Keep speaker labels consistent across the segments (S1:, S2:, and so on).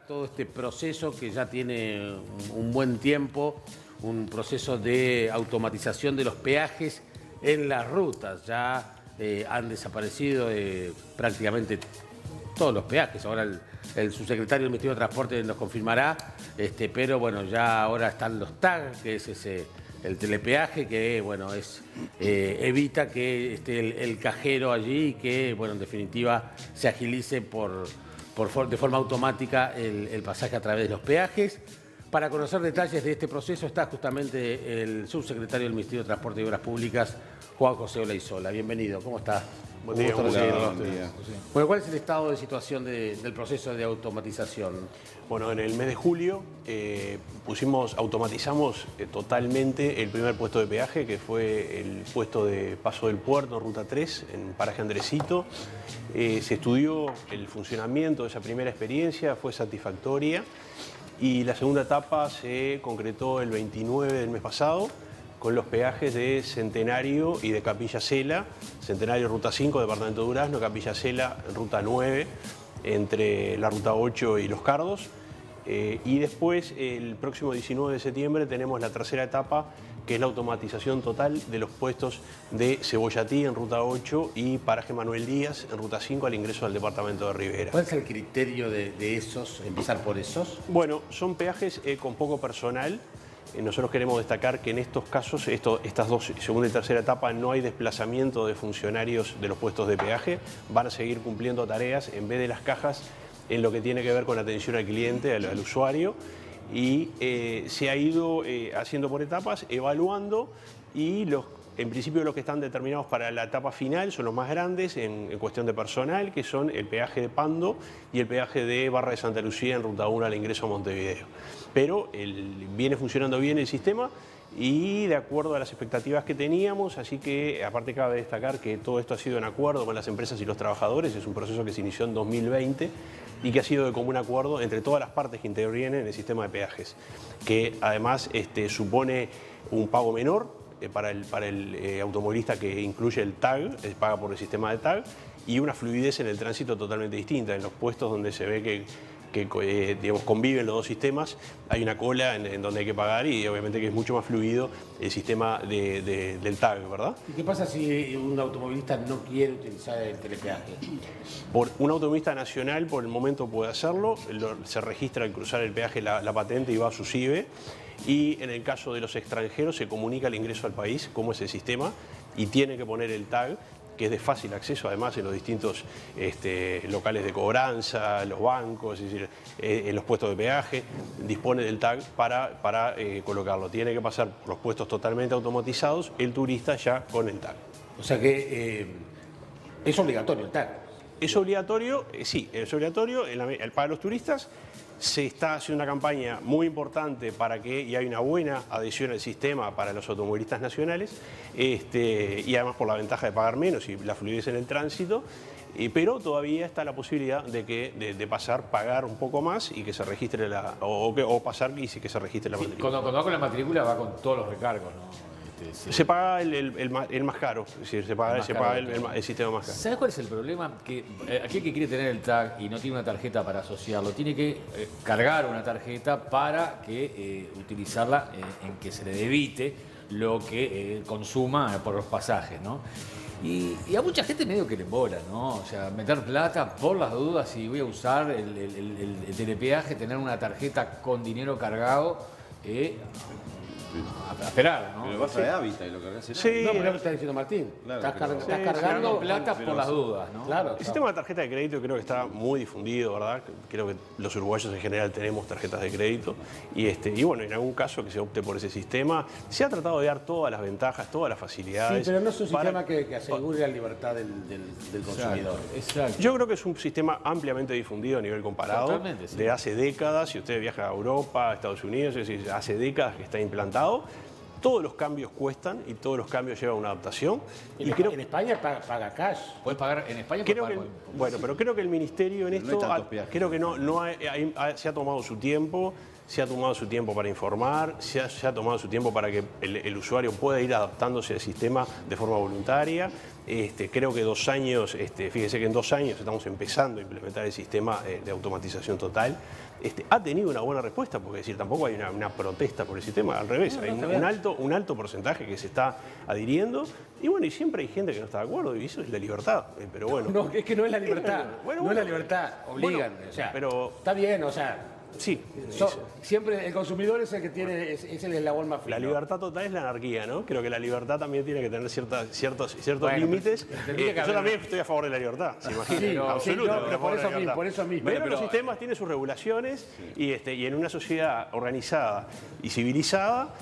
S1: Todo este proceso que ya tiene un buen tiempo, un proceso de automatización de los peajes en las rutas. Ya han desaparecido prácticamente todos los peajes. Ahora el subsecretario del Ministerio de Transporte nos confirmará, pero bueno, ya ahora están los TAG, que es el telepeaje, que bueno, evita que esté el cajero allí y que, bueno, en definitiva se agilice de forma automática el pasaje a través de los peajes. Para conocer detalles de este proceso está justamente el subsecretario del Ministerio de Transporte y Obras Públicas, Juan José Olaizola. Bienvenido, ¿cómo está?
S2: Buen día.
S1: Buen día. Bueno, ¿cuál es el estado de situación del proceso de automatización?
S2: Bueno, en el mes de julio automatizamos totalmente el primer puesto de peaje, que fue el puesto de Paso del Puerto, Ruta 3, en Paraje Andresito. Se estudió el funcionamiento de esa primera experiencia, fue satisfactoria, y la segunda etapa se concretó el 29 del mes pasado, con los peajes de Centenario y de Capilla Cela. Centenario, Ruta 5, Departamento de Durazno; Capilla Cela, Ruta 9, entre la Ruta 8 y Los Cardos. Y después, el próximo 19 de septiembre, tenemos la tercera etapa, que es la automatización total de los puestos de Cebollatí en Ruta 8 y Paraje Manuel Díaz en Ruta 5 al ingreso al departamento de Rivera.
S1: ¿Cuál es el criterio de esos, empezar por esos?
S2: Bueno, son peajes con poco personal. Nosotros queremos destacar que en estos casos, estas dos, segunda y tercera etapa, no hay desplazamiento de funcionarios de los puestos de peaje. Van a seguir cumpliendo tareas en vez de las cajas en lo que tiene que ver con atención al cliente, al usuario. Y se ha ido haciendo por etapas, evaluando, y en principio los que están determinados para la etapa final son los más grandes en cuestión de personal, que son el peaje de Pando y el peaje de Barra de Santa Lucía en Ruta 1 al ingreso a Montevideo. Pero viene funcionando bien el sistema y de acuerdo a las expectativas que teníamos, así que aparte cabe destacar que todo esto ha sido en acuerdo con las empresas y los trabajadores. Es un proceso que se inició en 2020 y que ha sido de común acuerdo entre todas las partes que intervienen en el sistema de peajes, que además supone un pago menor para el automovilista, que incluye el TAG, paga por el sistema de TAG, y una fluidez en el tránsito totalmente distinta. En los puestos donde se ve que digamos, conviven los dos sistemas, hay una cola en donde hay que pagar, y obviamente que es mucho más fluido el sistema del TAG, ¿verdad?
S1: ¿Y qué pasa si un automovilista no quiere utilizar el telepeaje?
S2: Un automovilista nacional por el momento puede hacerlo, se registra al cruzar el peaje la patente y va a su CIBE, y en el caso de los extranjeros se comunica el ingreso al país, cómo es el sistema, y tiene que poner el TAG, que es de fácil acceso además en los distintos locales de cobranza, los bancos, es decir, en los puestos de peaje, dispone del TAG para colocarlo. Tiene que pasar por los puestos totalmente automatizados, el turista ya con el TAG.
S1: O sea que es obligatorio el TAG.
S2: Es obligatorio, sí, es obligatorio para los turistas. Se está haciendo una campaña muy importante y hay una buena adhesión al sistema para los automovilistas nacionales, y además por la ventaja de pagar menos y la fluidez en el tránsito, pero todavía está la posibilidad de pagar un poco más y que se registre pasar y que se registre la matrícula.
S3: Cuando va con la matrícula va con todos los recargos, ¿no?
S2: Sí. Se paga el más caro, es decir, se paga el sistema más caro.
S3: ¿Sabes cuál es el problema? Que aquel que quiere tener el TAG y no tiene una tarjeta para asociarlo, tiene que cargar una tarjeta para utilizarla en que se le debite lo que consuma por los pasajes, ¿no? Y a mucha gente medio que le embola, ¿no? O sea, meter plata por las dudas, si voy a usar el telepeaje, tener una tarjeta con dinero cargado, a esperar, ¿no?
S4: Pero vas a Hábitat y lo cargas en
S2: Sí,
S1: No, pero lo que está diciendo Martín.
S4: Claro,
S1: Estás
S4: pero-
S1: cargando
S3: plata por las dudas, ¿no?
S1: Claro.
S2: El sistema de tarjeta de crédito creo que está muy difundido, ¿verdad? Creo que los uruguayos en general tenemos tarjetas de crédito y bueno, en algún caso que se opte por ese sistema, se ha tratado de dar todas las ventajas, todas las facilidades.
S1: Sí, pero no es un
S2: para-
S1: sistema que asegure la libertad del consumidor.
S3: Exacto.
S2: Yo creo que es un sistema ampliamente difundido a nivel comparado.
S3: Totalmente, sí.
S2: De hace décadas. Si usted viaja a Europa, a Estados Unidos, es decir, hace décadas que está implantado. Todos los cambios cuestan y todos los cambios llevan una adaptación.
S1: En España paga cash.
S3: Puedes pagar en España.
S2: Creo
S3: puedes
S2: que,
S3: pagar
S2: bueno, pero creo que el Ministerio en
S4: Pero no hay
S2: esto
S4: tantos peajes.
S2: creo que se ha tomado su tiempo. se ha tomado su tiempo para informar, se ha tomado su tiempo para que el usuario pueda ir adaptándose al sistema de forma voluntaria. Creo que 2 años, fíjese que en 2 años estamos empezando a implementar el sistema de automatización total. Ha tenido una buena respuesta, porque es decir, tampoco hay una protesta por el sistema, al revés, hay un alto porcentaje que se está adhiriendo, y bueno, y siempre hay gente que no está de acuerdo, y eso es la libertad, pero bueno.
S1: No, es que no es la libertad,
S2: Bueno,
S1: no es la libertad, obligan,
S2: bueno,
S1: o sea,
S2: pero
S1: está bien, o sea,
S2: sí.
S1: siempre el consumidor es el que tiene, es el eslabón más fino.
S2: La libertad total es la anarquía, ¿no? Creo que la libertad también tiene que tener ciertos límites. Yo también estoy a favor de la libertad, ¿se imagina?
S1: Sí,
S2: Absolutamente.
S1: pero por eso mismo.
S2: Pero los sistemas tienen sus regulaciones y en una sociedad organizada y civilizada,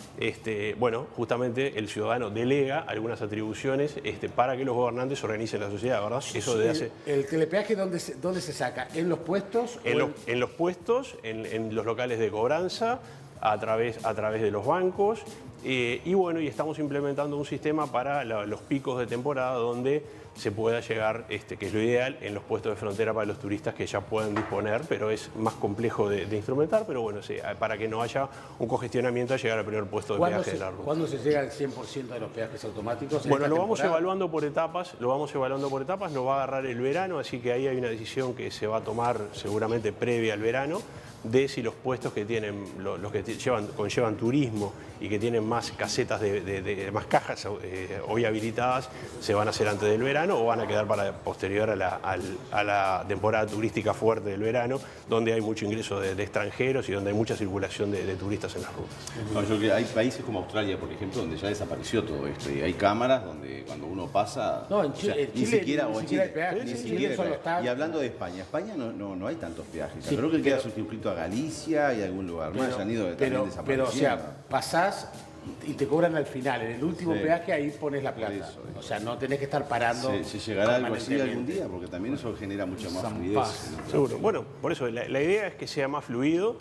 S2: bueno, justamente el ciudadano delega algunas atribuciones para que los gobernantes organicen la sociedad, ¿verdad? Eso de hace...
S1: ¿El telepeaje dónde se saca? ¿En los puestos?
S2: En los puestos, en los locales de cobranza, a través de los bancos, y bueno, y estamos implementando un sistema para los picos de temporada donde se pueda llegar, que es lo ideal, en los puestos de frontera para los turistas que ya puedan disponer, pero es más complejo de instrumentar, pero bueno, sí, para que no haya un congestionamiento al llegar al primer puesto de peaje de la ruta.
S1: ¿Cuándo se llega al 100% de los peajes automáticos?
S2: Bueno, lo vamos evaluando por etapas, nos va a agarrar el verano, así que ahí hay una decisión que se va a tomar seguramente previa al verano, de si los puestos que tienen, los que conllevan turismo y que tienen más casetas más cajas hoy habilitadas, se van a hacer antes del verano o van a quedar para posterior a la temporada turística fuerte del verano, donde hay mucho ingreso de extranjeros y donde hay mucha circulación de turistas en las rutas.
S4: No, yo creo que hay países como Australia, por ejemplo, donde ya desapareció todo esto y hay cámaras donde cuando uno pasa...
S1: No, en Chile, ni siquiera
S4: hay
S1: peajes.
S4: Ni siquiera
S1: son los tags.
S4: Y hablando de España, no hay tantos peajes. Sí, creo que queda circunscrito a Galicia y a algún lugar más, han ido también desapareciendo.
S1: Pero, o sea, pasás y te cobran al final. En el último peaje ahí pones la plata.
S4: Eso.
S1: O sea, no tenés que estar parando.
S4: ¿Se llegará algo así algún día? Porque también eso genera mucha más fluidez.
S2: Seguro. Bueno, por eso la idea es que sea más fluido,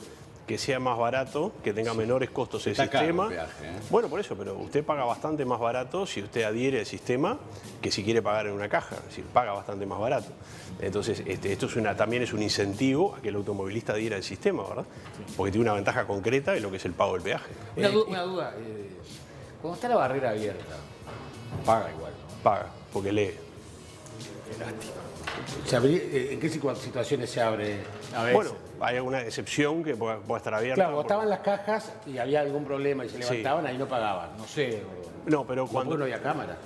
S2: que sea más barato, que tenga menores costos el sistema.
S4: Caro el peaje, ¿eh?
S2: Bueno, por eso, pero usted paga bastante más barato si usted adhiere al sistema que si quiere pagar en una caja, es decir, paga bastante más barato. Entonces, esto también es un incentivo a que el automovilista adhiera al sistema, ¿verdad? Porque tiene una ventaja concreta en lo que es el pago del peaje.
S3: Una duda. Cuando está la barrera abierta, paga igual, ¿no?
S2: Paga, porque lee.
S1: ¿En qué situaciones se abre? A veces.
S2: Bueno, hay alguna excepción que pueda estar abierta.
S1: Claro, estaban las cajas y había algún problema y se levantaban, ahí no pagaban.
S3: No sé.
S2: No, pero cuando...
S1: no había cámara.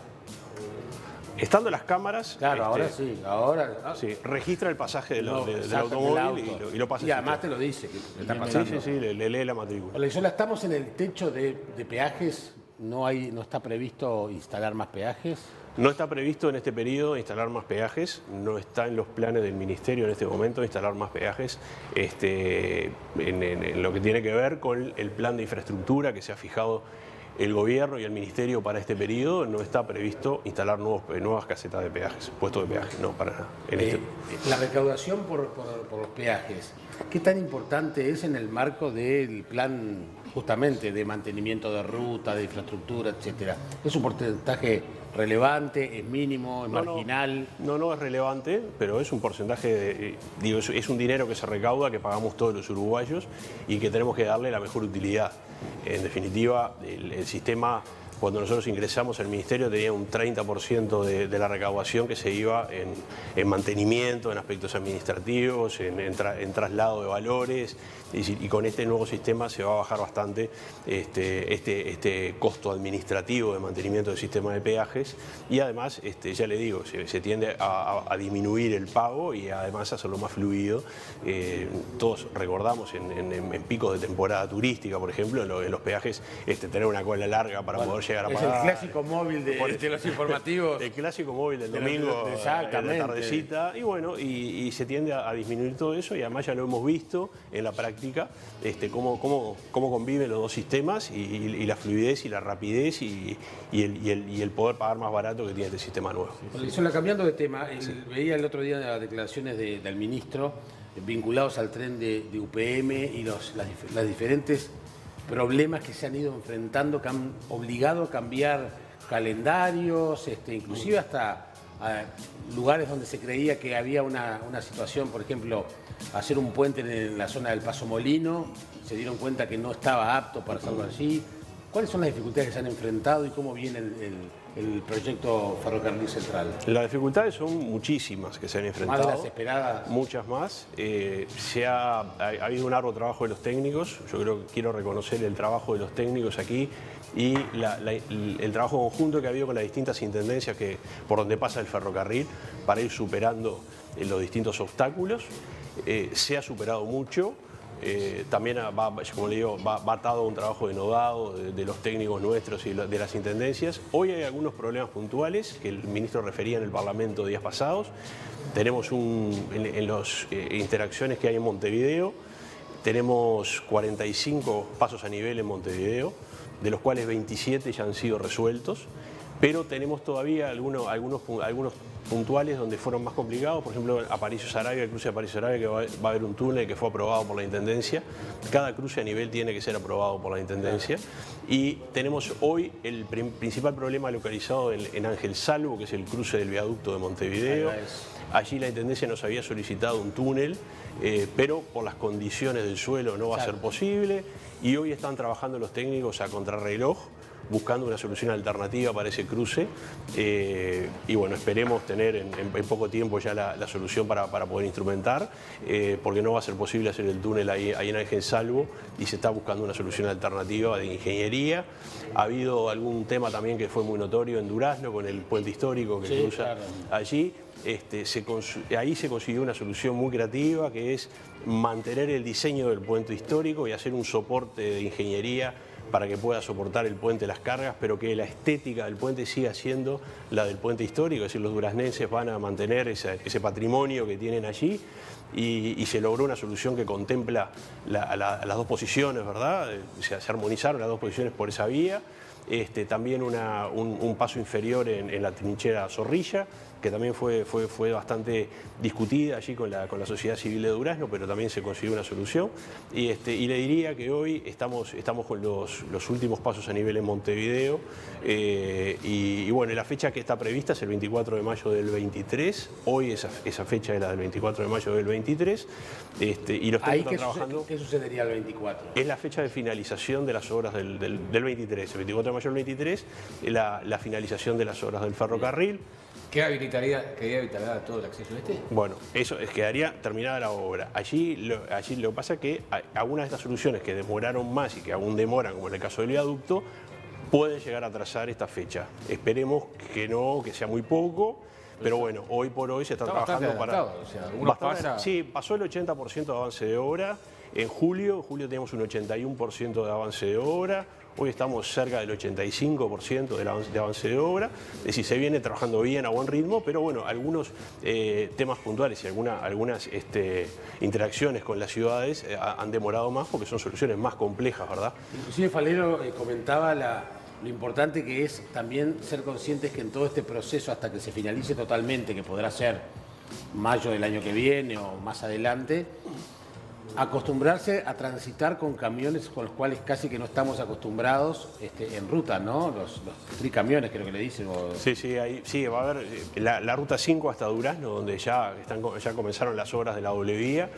S2: Estando las cámaras...
S1: Claro, ahora sí. Ahora...
S2: Sí, registra el pasaje del automóvil y lo pasa.
S1: Y además te lo dice, que está pasando.
S2: Sí, le lee la matrícula.
S1: Olezola, estamos en el techo de peajes, no está previsto instalar más peajes.
S2: No está previsto en este periodo instalar más peajes, no está en los planes del Ministerio en este momento instalar más peajes en lo que tiene que ver con el plan de infraestructura que se ha fijado el Gobierno y el Ministerio para este periodo. No está previsto instalar nuevas casetas de peajes, puestos de peaje, no, para nada.
S1: La recaudación por los peajes, ¿qué tan importante es en el marco del plan justamente de mantenimiento de ruta, de infraestructura, etcétera? ¿Es un porcentaje relevante, es mínimo, es marginal?
S2: No es relevante, pero es un porcentaje, es un dinero que se recauda, que pagamos todos los uruguayos y que tenemos que darle la mejor utilidad. En definitiva, el sistema, cuando nosotros ingresamos al Ministerio, tenía un 30% de la recaudación que se iba en mantenimiento, en aspectos administrativos, en traslado de valores, y con este nuevo sistema se va a bajar bastante este costo administrativo de mantenimiento del sistema de peajes, y además, ya le digo, se tiende a disminuir el pago y además a hacerlo más fluido. Todos recordamos en picos de temporada turística, por ejemplo, en los peajes, tener una cola larga para poder llegar a pagar.
S1: Es el clásico móvil de los informativos.
S2: El clásico móvil del domingo, en la tardecita, y bueno, y se tiende a disminuir todo eso, y además ya lo hemos visto en la práctica, cómo conviven los dos sistemas y la fluidez y la rapidez y el poder pagar más barato que tiene este sistema nuevo.
S1: Solo cambiando de tema, veía el otro día las declaraciones del ministro vinculados al tren de UPM y las diferentes problemas que se han ido enfrentando, que han obligado a cambiar calendarios, inclusive hasta lugares donde se creía que había una situación, por ejemplo, hacer un puente en la zona del Paso Molino, se dieron cuenta que no estaba apto para hacerlo allí. ¿Cuáles son las dificultades que se han enfrentado y cómo viene el proyecto Ferrocarril Central?
S2: Las dificultades son muchísimas que se han enfrentado.
S1: Más de las esperadas.
S2: Muchas más. Ha habido un arduo trabajo de los técnicos. Yo creo que quiero reconocer el trabajo de los técnicos aquí y el trabajo conjunto que ha habido con las distintas intendencias por donde pasa el ferrocarril para ir superando los distintos obstáculos. Se ha superado mucho. También como le digo, va atado a un trabajo denodado de los técnicos nuestros y de las intendencias. Hoy hay algunos problemas puntuales que el ministro refería en el Parlamento días pasados. Tenemos en las interacciones que hay en Montevideo, tenemos 45 pasos a nivel en Montevideo, de los cuales 27 ya han sido resueltos, pero tenemos todavía algunos puntuales donde fueron más complicados. Por ejemplo, Aparicio Saravia, el cruce de Aparicio Saravia, que va a haber un túnel que fue aprobado por la Intendencia. Cada cruce a nivel tiene que ser aprobado por la Intendencia. Y tenemos hoy el principal problema localizado en Ángel Salvo, que es el cruce del viaducto de Montevideo. Allí la Intendencia nos había solicitado un túnel, pero por las condiciones del suelo no va a ser posible. Y hoy están trabajando los técnicos a contrarreloj, buscando una solución alternativa para ese cruce y bueno, esperemos tener en poco tiempo ya la solución para poder instrumentar, porque no va a ser posible hacer el túnel ahí en Ángel Salvo y se está buscando una solución alternativa de ingeniería. Ha habido algún tema también que fue muy notorio en Durazno con el puente histórico que cruza allí. Ahí se consiguió una solución muy creativa, que es mantener el diseño del puente histórico y hacer un soporte de ingeniería para que pueda soportar el puente las cargas, pero que la estética del puente siga siendo la del puente histórico, es decir, los duraznenses van a mantener ese patrimonio que tienen allí y se logró una solución que contempla las dos posiciones, ¿verdad? Se armonizaron las dos posiciones por esa vía. También un paso inferior en la trinchera Zorrilla, que también fue bastante discutida allí con la sociedad civil de Durazno, pero también se consiguió una solución. Y le diría que hoy estamos con los últimos pasos a nivel en Montevideo, y bueno, la fecha que está prevista es el 24 de mayo del 23, hoy esa fecha es la del 24 de mayo del 23, y los técnicos están trabajando.
S1: ¿Qué sucedería el 24?
S2: Es la fecha de finalización de las obras del 23, el 24 de mayo del 23, la finalización de las obras del ferrocarril.
S3: ¿Qué habilitaría todo el acceso este?
S2: Bueno, eso quedaría terminada la obra. Allí lo que pasa es que algunas de estas soluciones que demoraron más y que aún demoran, como en el caso del viaducto, pueden llegar a atrasar esta fecha. Esperemos que no, que sea muy poco. Pero bueno, hoy por hoy se está trabajando para...
S3: O sea,
S2: sí, pasó el 80% de avance de obra. En julio teníamos un 81% de avance de obra. Hoy estamos cerca del 85% de avance de obra. Es decir, se viene trabajando bien, a buen ritmo, pero bueno, algunos temas puntuales y algunas interacciones con las ciudades han demorado más porque son soluciones más complejas, ¿verdad?
S1: Inclusive Falero comentaba lo importante que es también ser conscientes que en todo este proceso, hasta que se finalice totalmente, que podrá ser mayo del año que viene o más adelante, acostumbrarse a transitar con camiones con los cuales casi que no estamos acostumbrados en ruta, ¿no? Los tricamiones, creo que le dicen.
S2: Sí, va a haber la ruta 5 hasta Durazno, donde ya comenzaron las obras de la doble vía,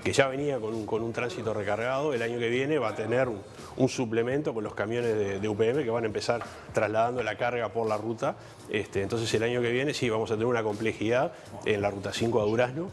S2: que ya venía con un tránsito recargado. El año que viene va a tener un suplemento con los camiones de UPM que van a empezar trasladando la carga por la ruta. Entonces el año que viene sí vamos a tener una complejidad en la ruta 5 a Durazno,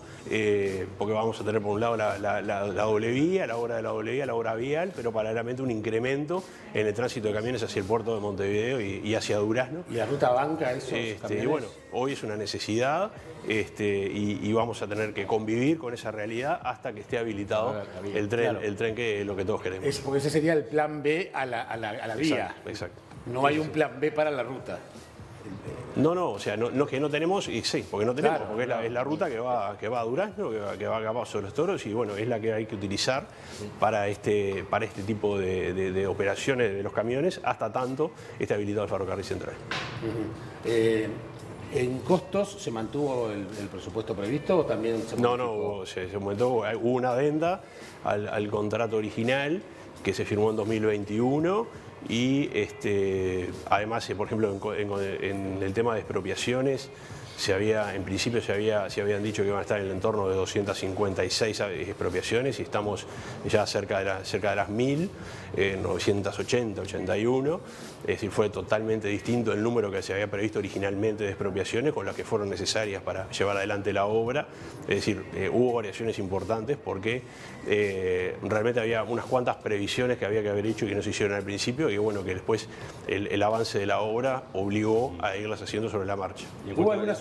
S2: porque vamos a tener por un lado la doble vía, la obra de la doble vía, la obra vial, pero paralelamente un incremento en el tránsito de camiones hacia el puerto de Montevideo y hacia Durazno.
S1: ¿Y la ruta banca eso?
S2: Y bueno, hoy es una necesidad, y vamos a tener que convivir con esa realidad hasta que esté habilitado el tren que es lo que todos queremos.
S1: Porque ese sería el plan B a la vía.
S2: Exacto.
S1: No hay un plan B para la ruta.
S2: No, o sea, no que no tenemos, y sí, porque no tenemos, porque es la ruta que va a Durazno, que va acá sobre los Toros, y bueno, es la que hay que utilizar para este tipo de operaciones de los camiones, hasta tanto esté habilitado el ferrocarril central.
S1: ¿En costos se mantuvo el presupuesto previsto o también se modificó?
S2: No, se aumentó, hubo una adenda al contrato original que se firmó en 2021. Y además, por ejemplo, en el tema de expropiaciones, en principio se habían dicho que iban a estar en el entorno de 256 expropiaciones y estamos ya cerca de las 1000, 980, 81. Es decir, fue totalmente distinto el número que se había previsto originalmente de expropiaciones con las que fueron necesarias para llevar adelante la obra. Es decir, hubo variaciones importantes porque realmente había unas cuantas previsiones que había que haber hecho y que no se hicieron al principio y bueno, que después el avance de la obra obligó a irlas haciendo sobre la marcha.
S1: ¿Hubo alguna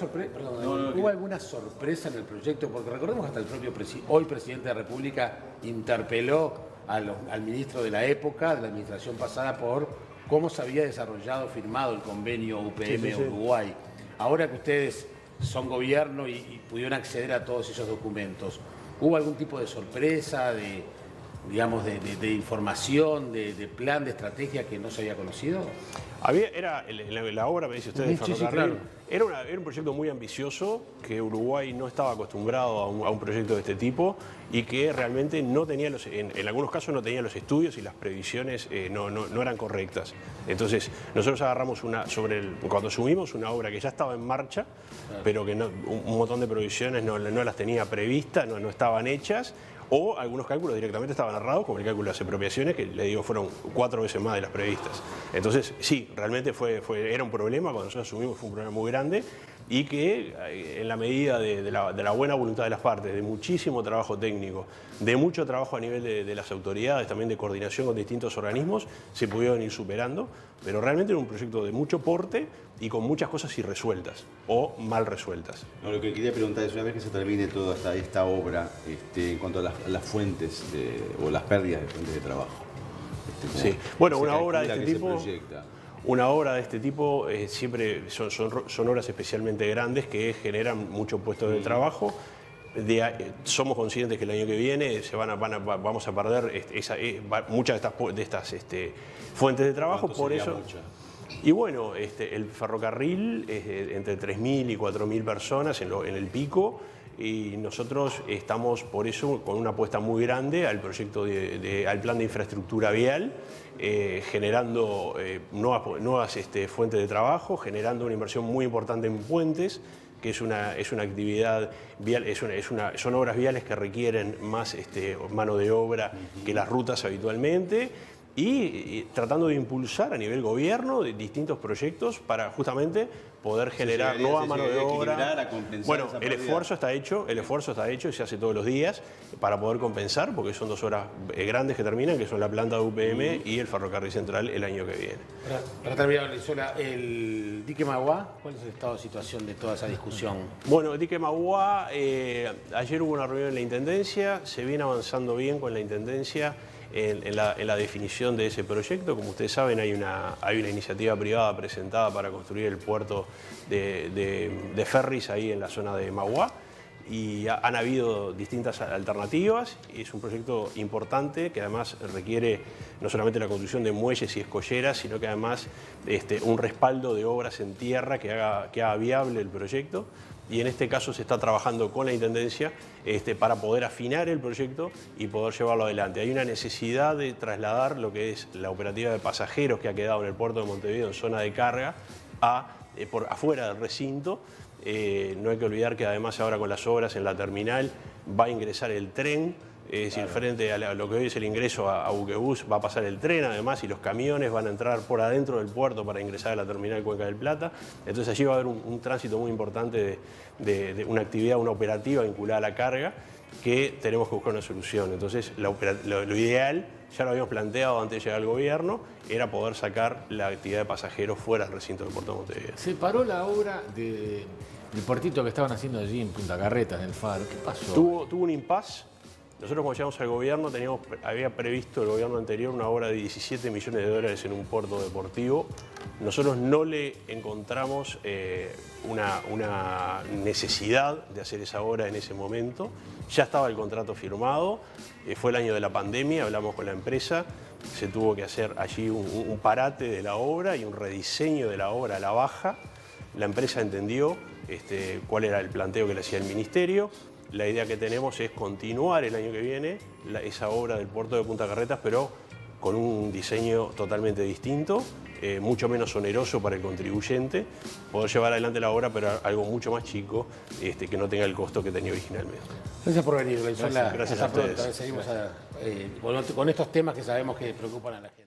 S1: sorpresa en el proyecto? Porque recordemos que hasta el propio hoy presidente de la República interpeló al ministro de la época, de la administración pasada, por cómo se había desarrollado, firmado el convenio UPM-Uruguay. Ahora que ustedes son gobierno y pudieron acceder a todos esos documentos, ¿hubo algún tipo de sorpresa, de información, de plan, de estrategia que no se había conocido?
S2: La obra, me dice usted, de Ferrocarril, claro. Era un proyecto muy ambicioso, que Uruguay no estaba acostumbrado a un proyecto de este tipo y que realmente no tenía en algunos casos no tenía los estudios y las previsiones no eran correctas. Entonces, nosotros agarramos cuando asumimos una obra que ya estaba en marcha, pero que un montón de previsiones no las tenía previstas, no estaban hechas, o algunos cálculos directamente estaban errados, como el cálculo de las expropiaciones, que le digo fueron 4 veces más de las previstas. Entonces, sí, realmente era un problema, cuando nosotros asumimos fue un problema muy grande y que en la medida de la buena voluntad de las partes, de muchísimo trabajo técnico, de mucho trabajo a nivel de las autoridades, también de coordinación con distintos organismos, se pudieron ir superando, pero realmente era un proyecto de mucho porte y con muchas cosas irresueltas o mal resueltas.
S4: No, lo que quería preguntar es, una vez que se termine toda esta obra, en cuanto a las fuentes o las pérdidas de fuentes de trabajo.
S2: Sí, bueno, una obra de este tipo siempre son obras especialmente grandes que generan muchos puestos de trabajo. Somos conscientes que el año que viene vamos a perder muchas de estas fuentes de trabajo, por eso. Y bueno, el ferrocarril es entre 3.000 y 4.000 personas en el pico y nosotros estamos por eso con una apuesta muy grande al proyecto al plan de infraestructura vial, generando nuevas fuentes de trabajo, generando una inversión muy importante en puentes, que es una actividad vial, son obras viales que requieren más mano de obra que las rutas habitualmente, y tratando de impulsar a nivel gobierno de distintos proyectos para justamente poder generar nueva mano de obra. Bueno, el esfuerzo está hecho y se hace todos los días para poder compensar, porque son 2 obras grandes que terminan, que son la planta de UPM y el ferrocarril central el año que viene.
S1: Para terminar, Brizuela, el dique Mauá, ¿cuál es el estado de situación de toda esa discusión?
S2: Bueno, el dique Mauá, ayer hubo una reunión en la Intendencia, se viene avanzando bien con la Intendencia en la definición de ese proyecto. Como ustedes saben, hay una iniciativa privada presentada para construir el puerto de ferries ahí en la zona de Mauá y han habido distintas alternativas. Es un proyecto importante que además requiere no solamente la construcción de muelles y escolleras, sino que además un respaldo de obras en tierra que haga viable el proyecto. Y en este caso se está trabajando con la Intendencia para poder afinar el proyecto y poder llevarlo adelante. Hay una necesidad de trasladar lo que es la operativa de pasajeros que ha quedado en el puerto de Montevideo en zona de carga por afuera del recinto. No hay que olvidar que además ahora con las obras en la terminal va a ingresar el tren. Es decir, frente a lo que hoy es el ingreso a Buquebus, va a pasar el tren además y los camiones van a entrar por adentro del puerto para ingresar a la terminal Cuenca del Plata. Entonces allí va a haber un tránsito muy importante de una actividad, una operativa vinculada a la carga que tenemos que buscar una solución. Entonces lo ideal, ya lo habíamos planteado antes de llegar al gobierno, era poder sacar la actividad de pasajeros fuera del recinto del puerto de Montevideo.
S3: Se paró la obra del puertito que estaban haciendo allí en Punta Carretas, en el Faro. ¿Qué pasó?
S2: Tuvo un impasse. Nosotros cuando llegamos al gobierno había previsto el gobierno anterior una obra de 17 millones de dólares en un puerto deportivo. Nosotros no le encontramos una necesidad de hacer esa obra en ese momento. Ya estaba el contrato firmado, fue el año de la pandemia, hablamos con la empresa, se tuvo que hacer allí un parate de la obra y un rediseño de la obra a la baja. La empresa entendió cuál era el planteo que le hacía el ministerio. La idea que tenemos es continuar el año que viene esa obra del puerto de Punta Carretas, pero con un diseño totalmente distinto, mucho menos oneroso para el contribuyente, poder llevar adelante la obra, pero algo mucho más chico, que no tenga el costo que tenía originalmente.
S1: Gracias por venir, Lorenzo.
S2: Gracias a ustedes.
S1: Seguimos con estos temas que sabemos que preocupan a la gente.